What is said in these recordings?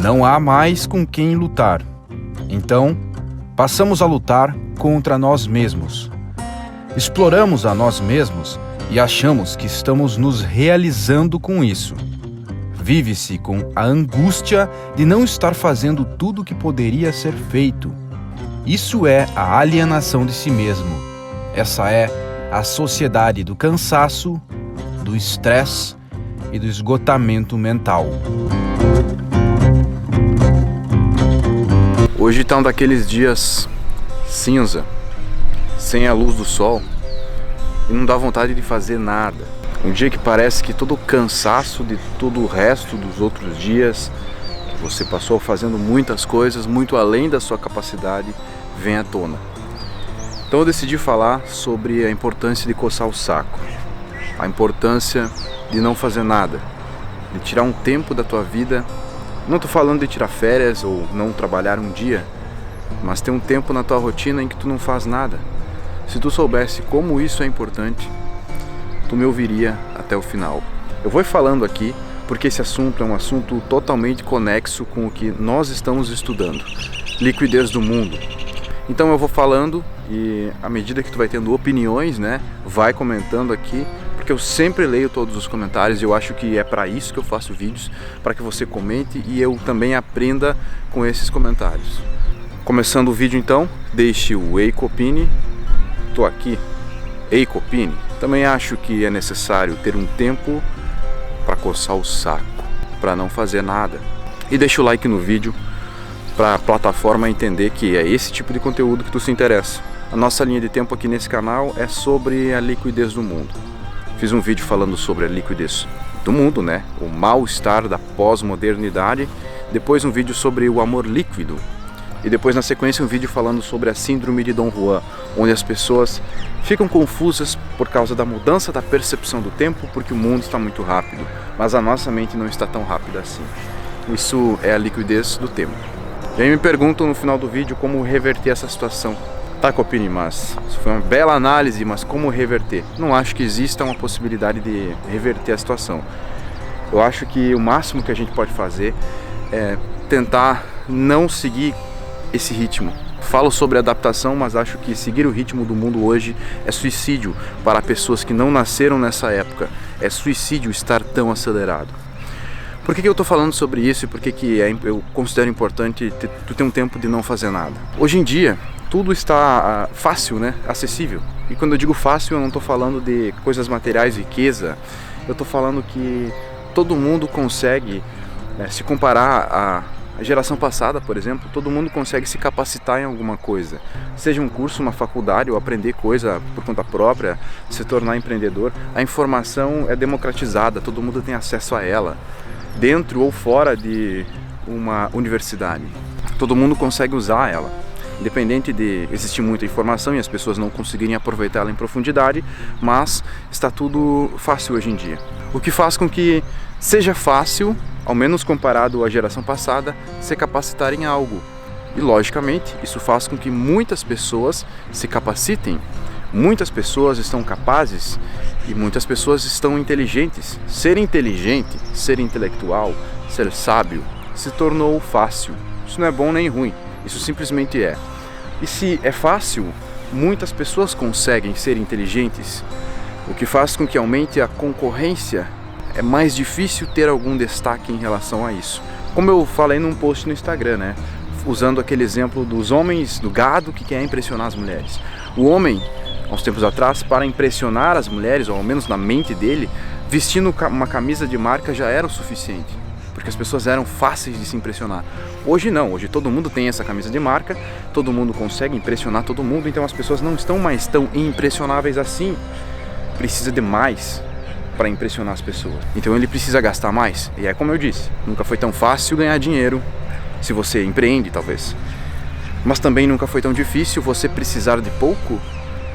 Não há mais com quem lutar. Então, passamos a lutar contra nós mesmos. Exploramos a nós mesmos e achamos que estamos nos realizando com isso. Vive-se com a angústia de não estar fazendo tudo o que poderia ser feito. Isso é a alienação de si mesmo. Essa é a sociedade do cansaço, do estresse e do esgotamento mental. Hoje tá um daqueles dias cinza, sem a luz do sol, e não dá vontade de fazer nada. Um dia que parece que todo o cansaço de todo o resto dos outros dias, que você passou fazendo muitas coisas, muito além da sua capacidade, vem à tona. Então eu decidi falar sobre a importância de coçar o saco, a importância de não fazer nada, de tirar um tempo da tua vida. Não estou falando de tirar férias ou não trabalhar um dia, mas ter um tempo na tua rotina em que tu não faz nada. Se tu soubesse como isso é importante, tu me ouviria até o final. Eu vou falando aqui porque esse assunto é um assunto totalmente conexo com o que nós estamos estudando, liquidez do mundo. Então eu vou falando e à medida que tu vai tendo opiniões, né, vai comentando aqui, porque eu sempre leio todos os comentários e eu acho que é para isso que eu faço vídeos, para que você comente e eu também aprenda com esses comentários. Começando o vídeo então, deixe o Ei Copini. Tô aqui, Ei Copini. Também acho que é necessário ter um tempo para coçar o saco, para não fazer nada. E deixa o like no vídeo para a plataforma entender que é esse tipo de conteúdo que tu se interessa. A nossa linha de tempo aqui nesse canal é sobre a liquidez do mundo. Fiz um vídeo falando sobre a liquidez do mundo, né? O mal-estar da pós-modernidade. Depois um vídeo sobre o amor líquido. E depois na sequência um vídeo falando sobre a síndrome de Dom Juan, onde as pessoas ficam confusas por causa da mudança da percepção do tempo, porque o mundo está muito rápido, mas a nossa mente não está tão rápida assim. Isso é a liquidez do tempo. E aí me perguntam no final do vídeo como reverter essa situação. Tá, Copini, mas isso foi uma bela análise, mas como reverter? Não acho que exista uma possibilidade de reverter a situação. Eu acho que o máximo que a gente pode fazer é tentar não seguir esse ritmo. Falo sobre adaptação, mas acho que seguir o ritmo do mundo hoje é suicídio para pessoas que não nasceram nessa época. É suicídio estar tão acelerado. Por que eu estou falando sobre isso e por que eu considero importante tu ter um tempo de não fazer nada? Hoje em dia, tudo está fácil, né? Acessível. E quando eu digo fácil, eu não estou falando de coisas materiais, riqueza. Eu estou falando que todo mundo consegue, né, se comparar à geração passada, por exemplo, todo mundo consegue se capacitar em alguma coisa. Seja um curso, uma faculdade, ou aprender coisa por conta própria, se tornar empreendedor. A informação é democratizada, todo mundo tem acesso a ela, dentro ou fora de uma universidade. Todo mundo consegue usar ela. Independente de existir muita informação e as pessoas não conseguirem aproveitá-la em profundidade, mas está tudo fácil hoje em dia. O que faz com que seja fácil, ao menos comparado à geração passada, se capacitar em algo. E logicamente, isso faz com que muitas pessoas se capacitem. Muitas pessoas estão capazes e muitas pessoas estão inteligentes. Ser inteligente, ser intelectual, ser sábio, se tornou fácil. Isso não é bom nem ruim. Isso simplesmente é. E se é fácil, muitas pessoas conseguem ser inteligentes, o que faz com que aumente a concorrência. É mais difícil ter algum destaque em relação a isso. Como eu falei num post no Instagram, né? Usando aquele exemplo dos homens, do gado que quer impressionar as mulheres. O homem, há uns tempos atrás, para impressionar as mulheres, ou ao menos na mente dele, vestindo uma camisa de marca já era o suficiente. Porque as pessoas eram fáceis de se impressionar. Hoje não, hoje todo mundo tem essa camisa de marca, todo mundo consegue impressionar todo mundo, então as pessoas não estão mais tão impressionáveis assim. Precisa de mais para impressionar as pessoas. Então ele precisa gastar mais. E é como eu disse, nunca foi tão fácil ganhar dinheiro, se você empreende talvez. Mas também nunca foi tão difícil você precisar de pouco.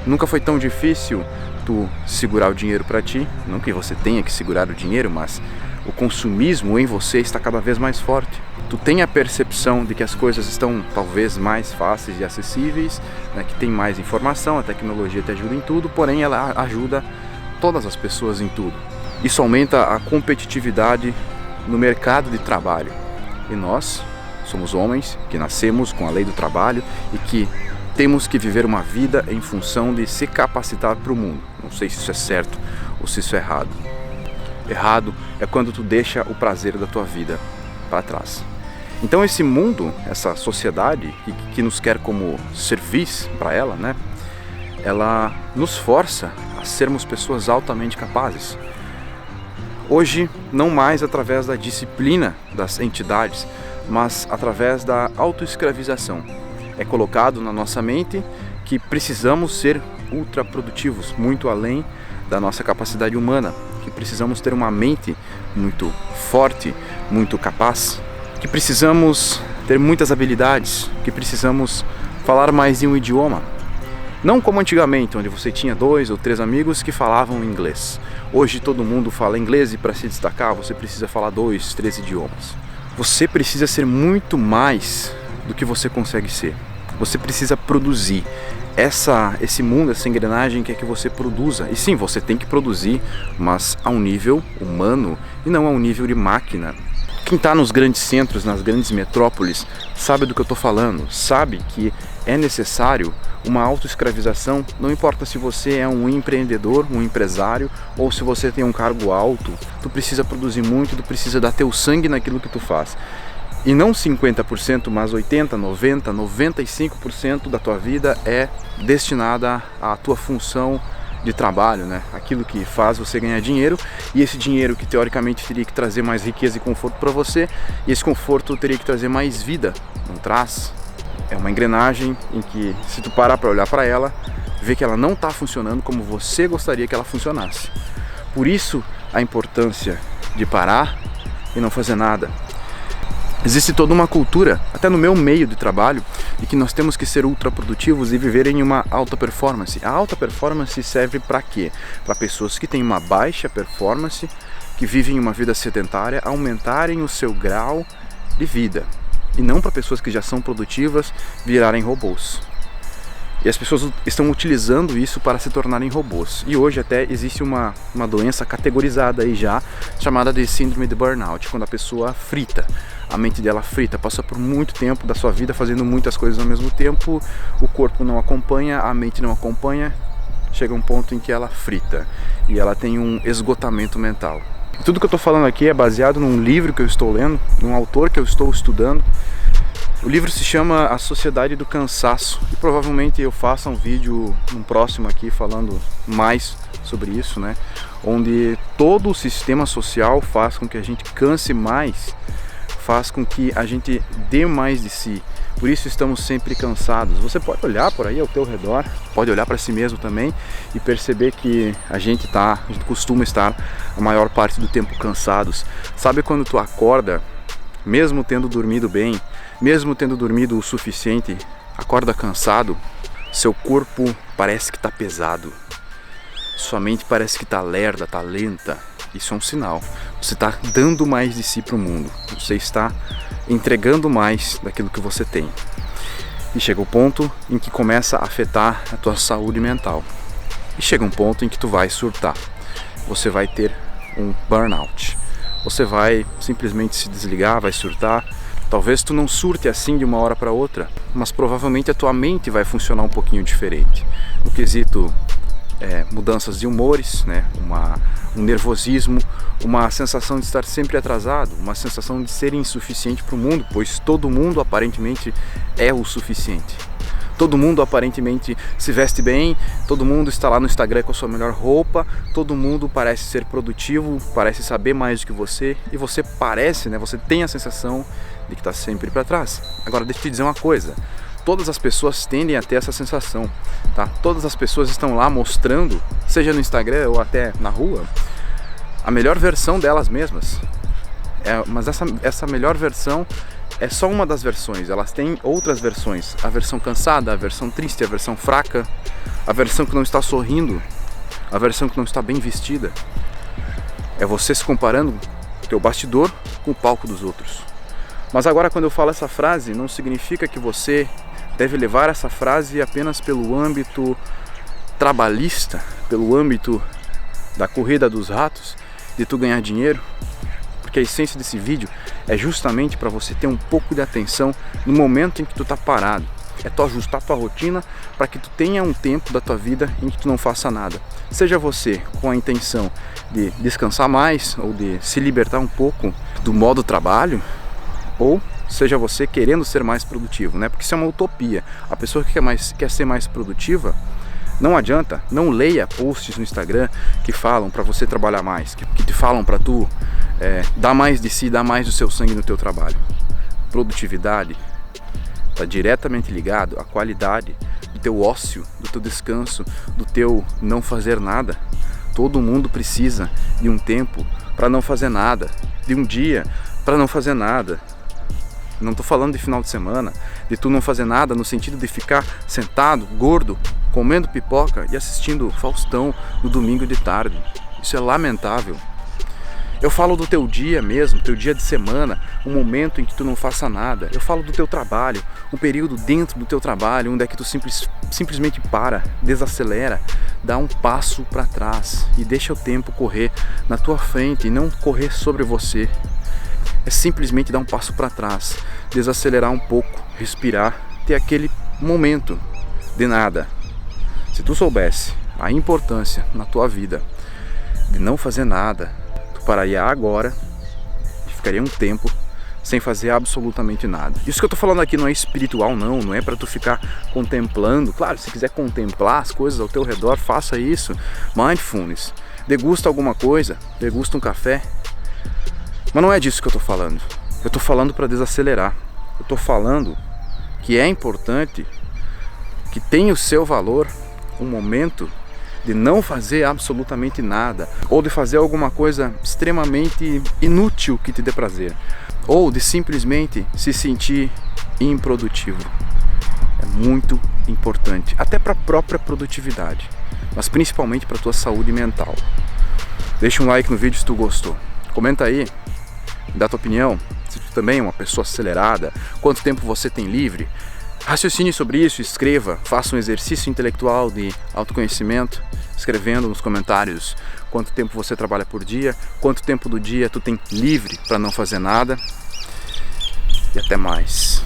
Nunca foi tão difícil tu segurar o dinheiro para ti. Não que você tenha que segurar o dinheiro, mas o consumismo em você está cada vez mais forte. Tu tem a percepção de que as coisas estão talvez mais fáceis e acessíveis, né, que tem mais informação, a tecnologia te ajuda em tudo, porém ela ajuda todas as pessoas em tudo. Isso aumenta a competitividade no mercado de trabalho. E nós somos homens que nascemos com a lei do trabalho e que temos que viver uma vida em função de se capacitar para o mundo. Não sei se isso é certo ou se isso é errado. Errado é quando tu deixa o prazer da tua vida para trás. Então esse mundo, essa sociedade que nos quer como servis para ela, né? Ela nos força a sermos pessoas altamente capazes. Hoje, não mais através da disciplina das entidades, mas através da autoescravização. É colocado na nossa mente que precisamos ser ultraprodutivos, muito além da nossa capacidade humana, que precisamos ter uma mente muito forte, muito capaz, que precisamos ter muitas habilidades, que precisamos falar mais de um idioma. Não como antigamente, onde você tinha 2 ou 3 amigos que falavam inglês. Hoje todo mundo fala inglês e para se destacar você precisa falar 2, 3 idiomas. Você precisa ser muito mais do que você consegue ser. Você precisa produzir. Esse mundo, essa engrenagem quer que você produza. E sim, você tem que produzir, mas a um nível humano e não a um nível de máquina. Quem está nos grandes centros, nas grandes metrópoles, sabe do que eu estou falando. Sabe que é necessário uma autoescravização. Não importa se você é um empreendedor, um empresário, ou se você tem um cargo alto. Tu precisa produzir muito, tu precisa dar teu sangue naquilo que tu faz. E não 50%, mas 80%, 90%, 95% da tua vida é destinada à tua função de trabalho, né? Aquilo que faz você ganhar dinheiro, e esse dinheiro que teoricamente teria que trazer mais riqueza e conforto para você, e esse conforto teria que trazer mais vida, não traz? É uma engrenagem em que, se tu parar para olhar para ela, vê que ela não está funcionando como você gostaria que ela funcionasse. Por isso a importância de parar e não fazer nada. Existe toda uma cultura, até no meu meio de trabalho, de que nós temos que ser ultraprodutivos e viver em uma alta performance. A alta performance serve para quê? Para pessoas que têm uma baixa performance, que vivem uma vida sedentária, aumentarem o seu grau de vida. E não para pessoas que já são produtivas virarem robôs. E as pessoas estão utilizando isso para se tornarem robôs. E hoje até existe uma doença categorizada aí já, chamada de síndrome de burnout, quando a pessoa frita. A mente dela frita, passa por muito tempo da sua vida fazendo muitas coisas ao mesmo tempo, o corpo não acompanha, a mente não acompanha, chega um ponto em que ela frita e ela tem um esgotamento mental. Tudo que eu estou falando aqui é baseado num livro que eu estou lendo, num autor que eu estou estudando. O livro se chama A Sociedade do Cansaço e provavelmente eu faça um vídeo no próximo aqui falando mais sobre isso, né? Onde todo o sistema social faz com que a gente canse mais, faz com que a gente dê mais de si. Por isso estamos sempre cansados. Você pode olhar por aí ao teu redor, pode olhar para si mesmo também e perceber que a gente costuma estar a maior parte do tempo cansados. Sabe quando tu acorda, mesmo tendo dormido bem, mesmo tendo dormido o suficiente, acorda cansado, seu corpo parece que está pesado, sua mente parece que está lerda, está lenta. Isso é um sinal. Você está dando mais de si para o mundo. Você está entregando mais daquilo que você tem. E chega o ponto em que começa a afetar a tua saúde mental. E chega um ponto em que tu vai surtar. Você vai ter um burnout. Você vai simplesmente se desligar, vai surtar. Talvez tu não surte assim de uma hora para outra, mas provavelmente a tua mente vai funcionar um pouquinho diferente. No quesito mudanças de humores, né? Um nervosismo, uma sensação de estar sempre atrasado, uma sensação de ser insuficiente para o mundo, pois todo mundo aparentemente é o suficiente. Todo mundo aparentemente se veste bem, todo mundo está lá no Instagram com a sua melhor roupa, todo mundo parece ser produtivo, parece saber mais do que você, e você parece, né? Você tem a sensação de que está sempre para trás. Agora deixa eu te dizer uma coisa. Todas as pessoas tendem a ter essa sensação, tá? Todas as pessoas estão lá mostrando, seja no Instagram ou até na rua, a melhor versão delas mesmas. Mas essa melhor versão é só uma das versões, elas têm outras versões. A versão cansada, a versão triste, a versão fraca, a versão que não está sorrindo, a versão que não está bem vestida. É você se comparando o teu bastidor com o palco dos outros. Mas agora, quando eu falo essa frase, não significa que você deve levar essa frase apenas pelo âmbito trabalhista, pelo âmbito da corrida dos ratos, de tu ganhar dinheiro, porque a essência desse vídeo é justamente para você ter um pouco de atenção no momento em que tu tá parado. É tu ajustar tua rotina para que tu tenha um tempo da tua vida em que tu não faça nada. Seja você com a intenção de descansar mais ou de se libertar um pouco do modo trabalho, ou seja você querendo ser mais produtivo, né? Porque isso é uma utopia. A pessoa que quer ser mais produtiva, não adianta, não leia posts no Instagram que falam para você trabalhar mais, que te falam para tu dar mais de si, dar mais do seu sangue no teu trabalho. Produtividade está diretamente ligado à qualidade do teu ócio, do teu descanso, do teu não fazer nada. Todo mundo precisa de um tempo para não fazer nada, de um dia para não fazer nada. Não estou falando de final de semana, de tu não fazer nada no sentido de ficar sentado, gordo, comendo pipoca e assistindo Faustão no domingo de tarde. Isso é lamentável. Eu falo do teu dia mesmo, teu dia de semana, um momento em que tu não faça nada. Eu falo do teu trabalho, um período dentro do teu trabalho, onde é que tu simplesmente para, desacelera, dá um passo para trás e deixa o tempo correr na tua frente e não correr sobre você. É simplesmente dar um passo para trás, desacelerar um pouco, respirar, ter aquele momento de nada. Se tu soubesse a importância na tua vida de não fazer nada, tu pararia agora e ficaria um tempo sem fazer absolutamente nada. Isso que eu tô falando aqui não é espiritual não é para tu ficar contemplando. Claro, se quiser contemplar as coisas ao teu redor, faça isso. Mindfulness, degusta alguma coisa, degusta um café. Mas não é disso que eu tô falando. Eu tô falando para desacelerar. Eu tô falando que é importante, que tem o seu valor, um momento de não fazer absolutamente nada, ou de fazer alguma coisa extremamente inútil que te dê prazer, ou de simplesmente se sentir improdutivo. É muito importante, até para a própria produtividade, mas principalmente para a tua saúde mental. Deixa um like no vídeo se tu gostou. Comenta aí, dá tua opinião, se tu também é uma pessoa acelerada, quanto tempo você tem livre. Raciocine sobre isso, escreva, faça um exercício intelectual de autoconhecimento, escrevendo nos comentários quanto tempo você trabalha por dia, quanto tempo do dia tu tem livre para não fazer nada. E até mais.